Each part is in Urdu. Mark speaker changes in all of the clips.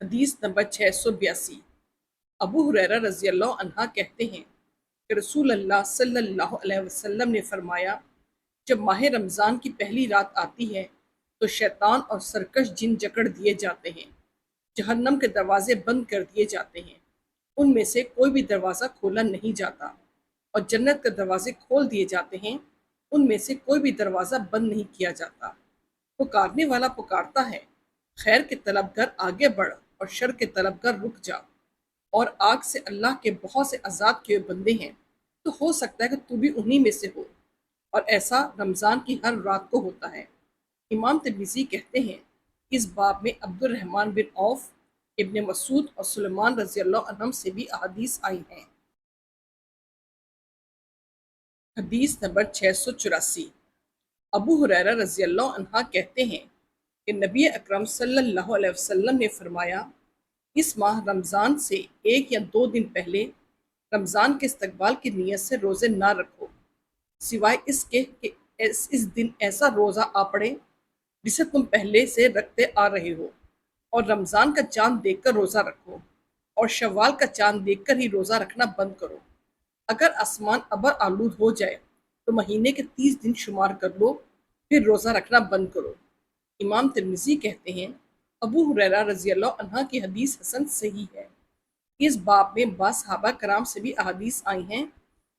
Speaker 1: حدیث نمبر 682۔ ابو ہریرہ رضی اللہ عنہ کہتے ہیں کہ رسول اللہ صلی اللہ علیہ وسلم نے فرمایا، جب ماہ رمضان کی پہلی رات آتی ہے تو شیطان اور سرکش جن جکڑ دیے جاتے ہیں، جہنم کے دروازے بند کر دیے جاتے ہیں، ان میں سے کوئی بھی دروازہ کھولا نہیں جاتا، اور جنت کے دروازے کھول دیے جاتے ہیں، ان میں سے کوئی بھی دروازہ بند نہیں کیا جاتا۔ پکارنے والا پکارتا ہے، خیر کے طلبگار آگے بڑھ اور شر کے طلبگار رک جا، اور آگ سے اللہ کے بہت سے آزاد کیے ہوئے بندے ہیں، تو ہو سکتا ہے کہ تو بھی انہی میں سے ہو، اور ایسا رمضان کی ہر رات کو ہوتا ہے۔ امام ترمذی کہتے ہیں، اس باب میں عبد الرحمن بن عوف، ابن مسعود اور سلمان رضی اللہ عنہم سے بھی احادیث آئی ہیں۔ حدیث نمبر 684۔ ابو ہریرہ رضی اللہ عنہ کہتے ہیں کہ نبی اکرم صلی اللہ علیہ وسلم نے فرمایا، اس ماہ رمضان سے 1 یا 2 دن پہلے رمضان کے استقبال کی نیت سے روزے نہ رکھو، سوائے اس کے کہ اس دن ایسا روزہ آ پڑے جسے تم پہلے سے رکھتے آ رہے ہو، اور رمضان کا چاند دیکھ کر روزہ رکھو، اور شوال کا چاند دیکھ کر ہی روزہ رکھنا بند کرو۔ اگر آسمان ابر آلود ہو جائے تو مہینے کے 30 دن شمار کر لو، پھر روزہ رکھنا بند کرو۔ امام ترمذی کہتے ہیں، ابو ہریرہ رضی اللہ عنہ کی حدیث حسن صحیح ہے۔ اس باب میں بعض صحابہ کرام سے بھی احادیث آئی ہیں،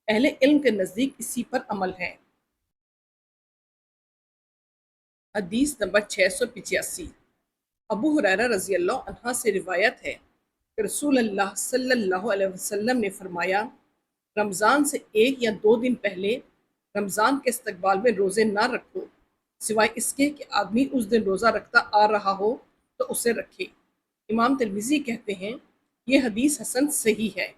Speaker 1: اہل علم کے نزدیک اسی پر عمل ہے۔ حدیث نمبر 685۔ ابو ہریرہ رضی اللہ عنہ سے روایت ہے کہ رسول اللہ صلی اللہ علیہ وسلم نے فرمایا، رمضان سے 1 یا 2 دن پہلے رمضان کے استقبال میں روزے نہ رکھو، سوائے اس کے کہ آدمی اس دن روزہ رکھتا آ رہا ہو تو اسے رکھے۔ امام ترمذی کہتے ہیں، یہ حدیث حسن صحیح ہے۔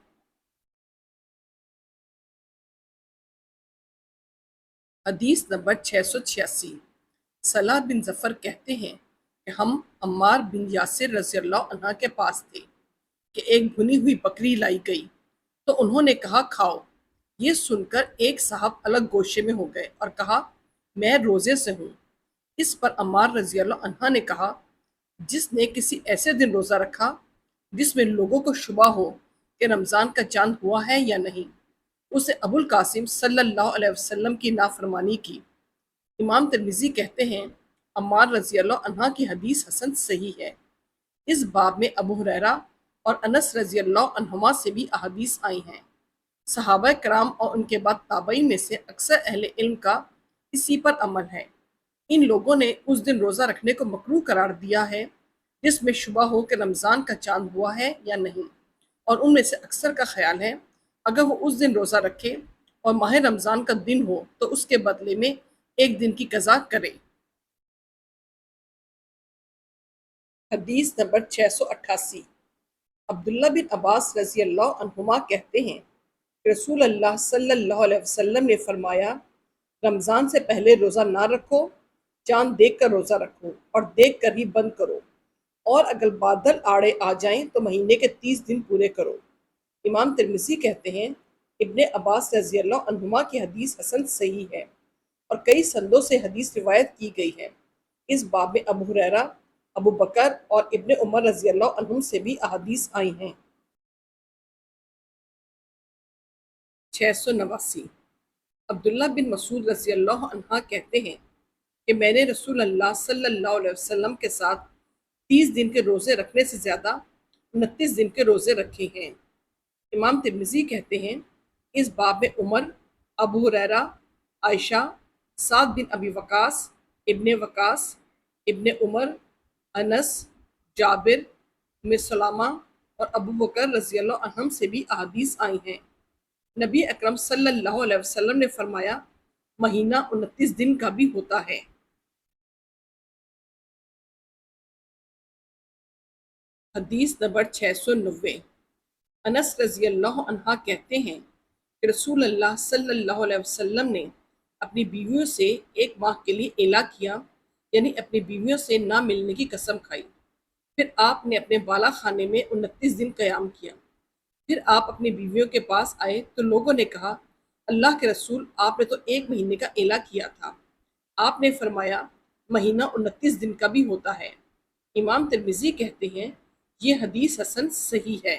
Speaker 1: حدیث نمبر 686۔ صلاح بن ظفر کہتے ہیں کہ ہم عمار بن یاسر رضی اللہ عنہ کے پاس تھے کہ ایک بھنی ہوئی بکری لائی گئی، تو انہوں نے کہا کھاؤ۔ یہ سن کر ایک صاحب الگ گوشے میں ہو گئے اور کہا میں روزے سے ہوں۔ اس پر عمار رضی اللہ عنہ نے کہا، جس نے کسی ایسے دن روزہ رکھا جس میں لوگوں کو شبہ ہو کہ رمضان کا چاند ہوا ہے یا نہیں، اسے ابو القاسم صلی اللہ علیہ وسلم کی نافرمانی کی۔ امام ترمذی کہتے ہیں، عمار رضی اللہ عنہ کی حدیث حسن صحیح ہے۔ اس باب میں ابو ہریرہ اور انس رضی اللہ عنہما سے بھی احادیث آئی ہیں۔ صحابہ کرام اور ان کے بعد تابعین میں سے اکثر اہل علم کا اسی پر عمل ہے۔ ان لوگوں نے اس دن روزہ رکھنے کو مکروہ قرار دیا ہے جس میں شبہ ہو کہ رمضان کا چاند ہوا ہے یا نہیں، اور ان میں سے اکثر کا خیال ہے اگر وہ اس دن روزہ رکھے اور ماہ رمضان کا دن ہو تو اس کے بدلے میں 1 دن کی قضا کرے۔ حدیث نمبر 688۔ عبداللہ بن عباس رضی اللہ عنہما کہتے ہیں کہ رسول اللہ صلی اللہ علیہ وسلم نے فرمایا، رمضان سے پہلے روزہ نہ رکھو، چاند دیکھ کر روزہ رکھو اور دیکھ کر ہی بند کرو، اور اگر بادل آڑے آ جائیں تو مہینے کے 30 دن پورے کرو۔ امام ترمذی کہتے ہیں، ابن عباس رضی اللہ عنہما کی حدیث حسن صحیح ہے، اور کئی سندوں سے حدیث روایت کی گئی ہے۔ اس باب میں ابو ہریرہ، ابو بکر اور ابن عمر رضی اللہ عنہم سے بھی احادیث آئی ہیں۔ 689۔ عبداللہ بن مسعود رضی اللہ عنہ کہتے ہیں کہ میں نے رسول اللہ صلی اللہ علیہ وسلم کے ساتھ 30 دن کے روزے رکھنے سے زیادہ 29 دن کے روزے رکھے ہیں۔ امام ترمذی کہتے ہیں، اس باب میں عمر، ابو ہریرہ، عائشہ، سعد بن ابی وقاص، ابن وقاص، ابن عمر، انس، جابر، ام سلمہ اور ابو بکر رضی اللہ عنہم سے بھی احادیث آئی ہیں۔ نبی اکرم صلی اللہ علیہ وسلم نے فرمایا، مہینہ 29 دن کا بھی ہوتا ہے۔ حدیث نمبر 690۔ انس رضی اللہ عنہ کہتے ہیں کہ رسول اللہ صلی اللہ علیہ وسلم نے اپنی بیویوں سے 1 ماہ کے لیے اعلا کیا، یعنی اپنی بیویوں سے نہ ملنے کی قسم کھائی۔ پھر آپ نے اپنے بالا خانے میں 29 دن قیام کیا۔ پھر آپ اپنی بیویوں کے پاس آئے تو لوگوں نے کہا، اللہ کے رسول، آپ نے تو 1 مہینے کا اعلان کیا تھا۔ آپ نے فرمایا مہینہ 29 دن کا بھی ہوتا ہے۔ امام ترمذی کہتے ہیں یہ حدیث حسن صحیح ہے۔